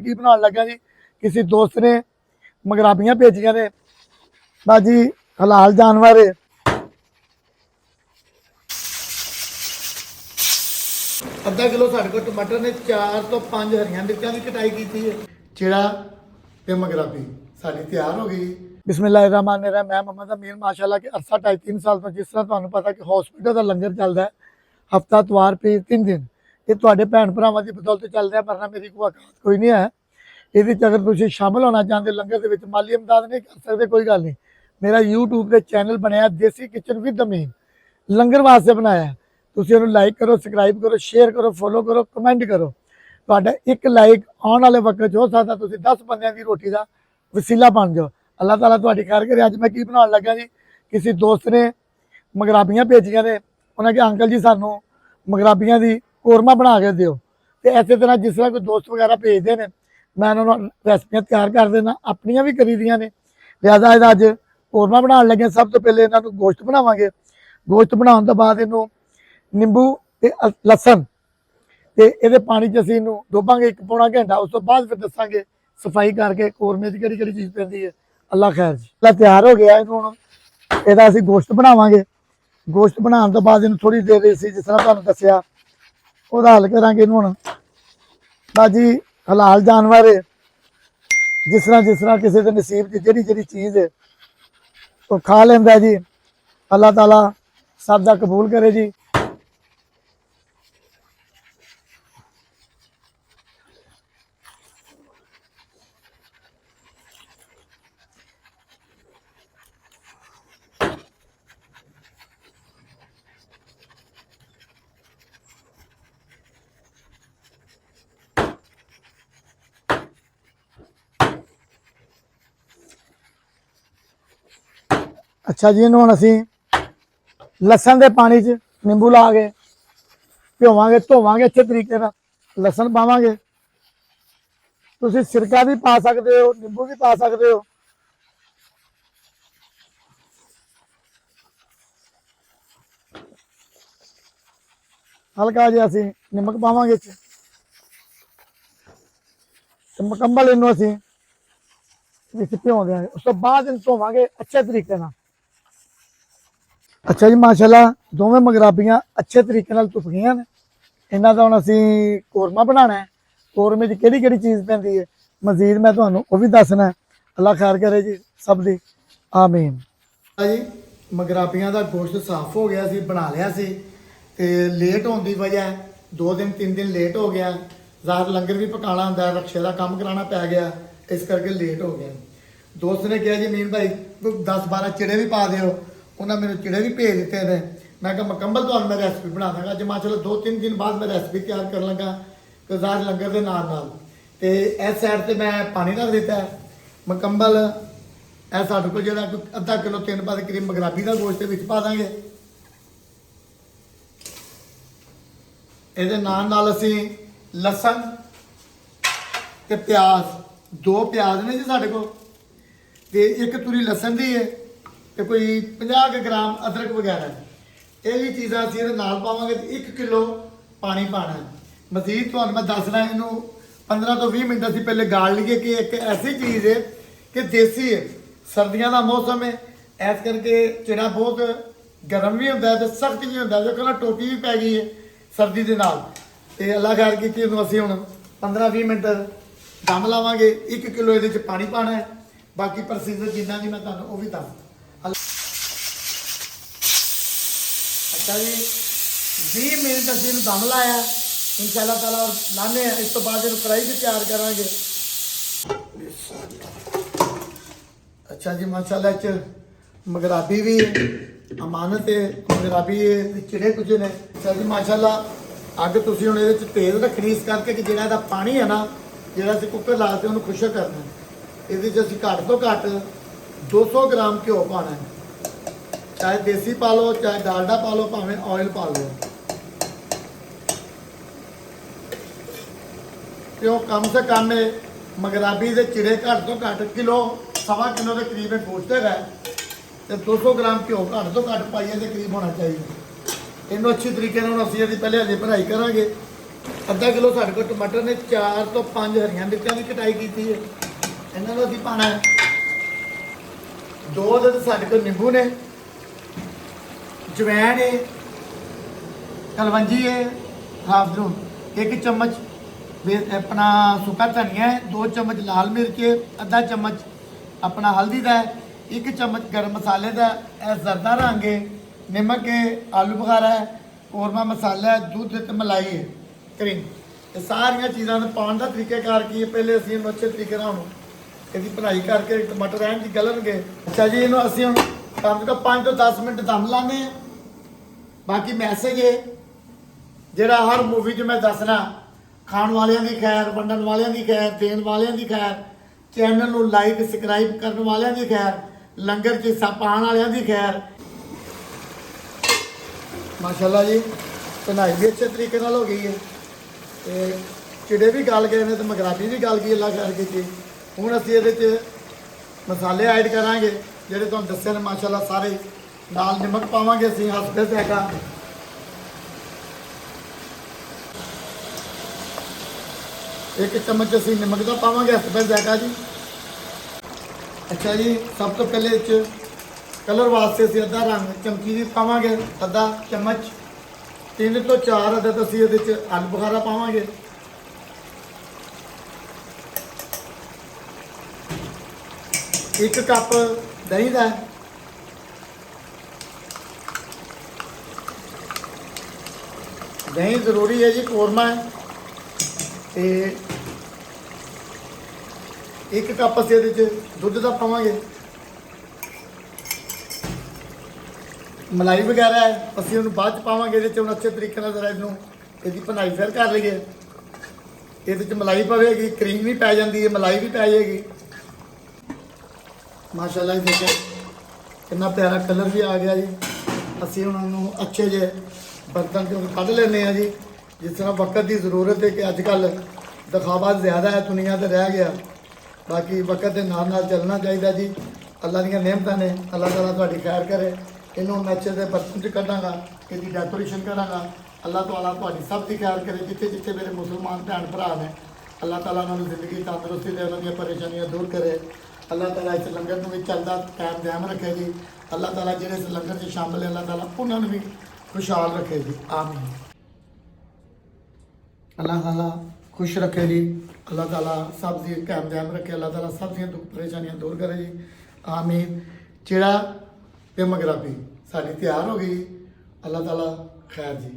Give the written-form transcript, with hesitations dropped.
की बना लगा जी किसी दोस्त ने मगराबियां भेजिया ने बाजी हलाल जानवर है। अद्धा किलो साढ़े को टमाटर ने 4 तो 5 हरियां मिर्चां की कटाई की है। चिड़ा ते मगराबी साड़ी तैयार हो गई। बिस्मिल्लाहिर्रहमानिर्रहीम। मैं मोहम्मद अमीर माशाल्लाह के अरसा 2.5-3 साल तो जिस तरह तुहानू पता कि हॉस्पिटल का लंगर चलता है हफ्ता तवार पे 3 दिन ये तुहाडे भैन भरावां की बदौलत चल रहा, वरना मेरी कोई औकात कोई नहीं है। ਇਹਦੇ 'ਚ अगर तुम शामिल होना चाहते लंगर के विच माली इमदाद नहीं कर सकते कोई गल नहीं। मेरा यूट्यूब के चैनल बनया देसी किचन विद अमीन लंगर वास्ते बनाया। तुसीं उहनूं लाइक करो, सबसक्राइब करो, शेयर करो, फॉलो करो, कमेंट करो। तुहाडा एक लाइक आने वाले वक्त हो सकता तुसीं 10 बंदियां की रोटी का वसीला बन जाओ। अल्लाह ताला तुहाडी खैर करे। अज मैं की बनाउण लगा जी किसी दोस्त ने मगराबियां भेजियां ने, उन्हें कहा अंकल जी सानू मगराबियां दी कोरमा बना के दिओ। तो इस तरह जिस तरह कोई दोस्त वगैरह भेजते हैं मैं उन्होंने रेसिपियां तैयार कर देना, अपनियां भी करी दियां ने। लिहाजा इहदा अज कोरमा बनाउण लगे। सब तो पहले इन्हां नूं गोश्त बनावांगे। गोश्त बनाउण तो बाद इहनूं निंबू ते लसन ते इहदे पानी च असीं इहनूं डोबांगे 1 पौना घंटा। उस तो बाद फिर दसांगे सफाई करके कोरमे च किहड़ी चीज़ पैंदी है। अल्लाह खैर जी। तैयार हो गया इहनूं हुण इहदा असीं गोश्त बनावांगे। गोश्त बनाउण तो बाद इहनूं थोड़ी देर असीं जिस तरह तुहानूं दस्सिया ਉਹਦਾ हल करांगे। ਹੁਣ बाजी हलाल जानवर है। जिस तरह किसी के नसीब की जी चीज़ है वो खा लेंदा जी। अल्लाह ताला सब दा कबूल करे जी। अच्छा जी इन्हूं हुण असीं लसन के पानी च निंबू ला के भिओवांगे, धोवांगे अच्छे तरीके नाल। लसन पावांगे, तुसीं सिरका भी पा सकते हो, निंबू भी पा सकते हो। हल्का जिहा असीं नमक पावांगे ते मुकम्मल इनूं असीं विच भिओ देंगे। उस तो बाद इन्हूं धोवांगे अच्छे तरीके नाल। अच्छा जी माशाल्लाह दोवें मगराबियां अच्छे तरीके नाल धुप गईयां ने। इन्हां दा हुण असीं कोरमा बनाना है। कोरमे च किहड़ी चीज़ पैंदी है मजीद मैं तुहानूं वो भी दसना है। अल्लाह खैर करे जी सब दी आमीन। जी मगराबियां दा गोश्त साफ हो गया सी, बना लिया सी ते लेट होने की वजह 2 दिन 3 दिन लेट हो गया। ज़ाहिर लंगर भी पकाना हुंदा है, रक्शे का काम कराना पै गया, इस करके लेट हो गया। दोस्त ने कहा जी अमीन भाई 10-12 चिड़े भी पा दिओ। उन्होंने मैंने चिड़े भी भेज दिते हैं। मैं कहा मुकम्मल तो मैं रेसिपी बना दूँगा। अज माशाल्लाह 2-3 दिन बाद मैं रेसिपी तैयार कर लगा तो ज़ाहिर लंगर के नाल नाल ते इस साइड से मैं पानी रख दिता है मुकम्मल। यह साढ़े को जो अद्धा किलो 3 पास करीब मगराबी का गोश्त विच पा देंगे। ये नाल असी लसन ते प्याज 2 प्याज ने जी साढ़े को ते 1 तुरी लसन की है तो कोई 50 ग्राम अदरक वगैरह ये भी चीज़ा असीं इहदे नाल पावांगे। 1 किलो पानी पाना है। मजीद तुहानूं मैं दसना इनू 15 तो 20 मिनट असीं पहले गाल लीए कि एक ऐसी चीज़ है कि देसी है। सर्दियों का मौसम है इस करके चिड़ा बहुत गर्म भी होंदा है तो सख्त भी होंदा है। देखो ना टोपी भी पै गई है सर्दी के नाल। ते अल्लाह खैर कीती असीं हुण 15-20 मिनट दम लावांगे। 1 किलो इहदे च पानी पाना है। बाकी प्रोसीजर जिन्ना भी मैं तुहानूं वो भी दस। अच्छा जी 20 मिनट असीं इहनूं दम लाया इंशाअल्लाह ताला और लाने इस तो बाद कढ़ाई भी तैयार करांगे। अच्छा जी माशाल्लाह च मगराबी भी है, अमानत है, मगराबी है, चिड़े कुछ ने। अच्छा जी माशाल्लाह अग तुसीं हुण इहदे च तेज़ रखनी इस करके कि जिहड़ा इहदा पानी है ना जिहड़ा असीं कुकर ला के उहनूं खुश्क करना है। इहदे च असीं घੱਟ तो घੱਟ 200 ग्राम घ्यो पाना है। चाहे देसी पा लो चाहे डालडा पा लो भावें ऑयल पा लो। तो कम से कम मगराबी के चिड़े घੱਟ तो घੱਟ किलो 1.25 किलो के करीब गोश्त है तो 200 ग्राम घ्यो घੱਟ तो घੱਟ पाइए के करीब होना चाहिए। इनू अच्छी तरीके असीं पहले हजे भराई करांगे। ਅੱਧਾ ਕਿਲੋ ਸਾਡੇ ਕੋਲ ਟਮਾਟਰ ਨੇ, 4 ਤੋਂ 5 ਹਰੀਆਂ ਮਿਰਚਾਂ ਦੀ ਕਟਾਈ ਕੀਤੀ ਹੈ। ਇਹਨਾਂ ਨੂੰ ਅਸੀਂ ਪਾਣਾ ਹੈ। 2 ਅਦਦ ਸਾਡੇ ਕੋਲ ਨਿੰਬੂ ਨੇ, ਜਵੈਣ ਹੈ, ਕਲਵੰਜੀ ਹੈ, ਹਾਫ ਦਰੂਨ, 1 ਚਮਚ अपना सुखा धनिया है, 2 चम्मच लाल मिर्च है, आधा चम्मच अपना हल्दी का है, 1 चम्मच गर्म मसाले का है, जरदा रंग है, नमक है, आलू बुखारा है, कौरमा मसाला है, दूध ते मलाई है, क्रीम। ये सारिया चीज़ों का पाने का तरीक़ाकार की है। पहले असीं इहनूं अच्छे तरीके नाल इसकी भुनाई करके टमाटर एन जी गलणगे। अच्छा जी, इहनूं असीं हुण कम से कम 5 तो 10 मिनट दम लाने। बाकी मैसेज है जिहड़ा हर मूवी 'च मैं दसना, खाण वालियां दी खैर, वंडण वालियां दी खैर, देण वालियां दी खैर, चैनल नूं लाइक सबसक्राइब करन वालियां दी खैर, लंगर 'च हिस्सा पाण वालियां दी खैर। माशाअल्लाह जी, भुनाई भी अच्छे तरीके नाल हो गई है ते चिड़े भी गल गए ने ते मगराबी भी गल गई अल्लाह खैर कीती। हुण असीं इहदे 'च मसाले ऐड करांगे जिहड़े तुहानूं दस्से ने माशाअल्लाह सारे। नाल नमक पावांगे असीं हसबे ज़ायका, 1 चम्मच असीं नमक का पावांगे हसबे ज़ायका जी। अच्छा जी, सब तो पहले कलर वास्ते असीं अद्धा रंग चमची दी पावांगे, आधा चम्मच। 3 तो 4 अदद असीं इहदे च आलू बुखारा पावांगे। एक कप दही का, दही जरूरी है जी, कौरमा है। ते 1 कप असीं इहदे च दुध का पावांगे। मलाई वगैरह है असीं उहनूं बाद च पावांगे। इहदे च हुण अच्छे तरीके नाल जरा इहनूं इहदी भुनाई फिर कर लईए। इहदे च मलाई पवेगी, क्रीम भी पै जांदी है, मलाई भी पै जाएगी। माशाअल्लाह जी, देखो कितना प्यारा कलर भी आ गया जी। असीं हुण उहनूं अच्छे जे बर्तन चों कढ लैंदे आ जी। जिस तरह वक्त की जरूरत है कि अजकल दिखावा ज़्यादा है, दुनिया तो रह गया। बाकी वक्त के नाल नाल चलना चाहिए जी। अल्लाह दी नेमतां ने, अल्लाह ताला तुहाडी खैर करे। इनू मैं अच्छे से बर्तन च कढांगा, इसकी डेकोरेशन करांगा। अल्लाह ताला तुहाडी सब की खैर करे। जिथे जिथे मेरे मुसलमान भैन भरा ने, अल्लाह ताला उन्होंने जिंदगी तंदुरुस्ती दे, उन्होंने परेशानियां दूर करे। अल्लाह ताला इस लंगर में भी चलता कायम दयाम रखे जी। अल्लाह ताला जिहड़े इस लंगर में शामिल है, अल्लाह ताला उन्होंने भी खुशहाल रखे जी, आमीन। अल्लाह ताला खुश रखे जी, अल्लाह ताला सब दी कायम दयाम रखे, अल्लाह ताला सब दी दुख परेशानियां दूर करे जी, आमीन। चिड़ा ते मगराबी साड़ी तैयार हो गई, अल्लाह ताला खैर जी।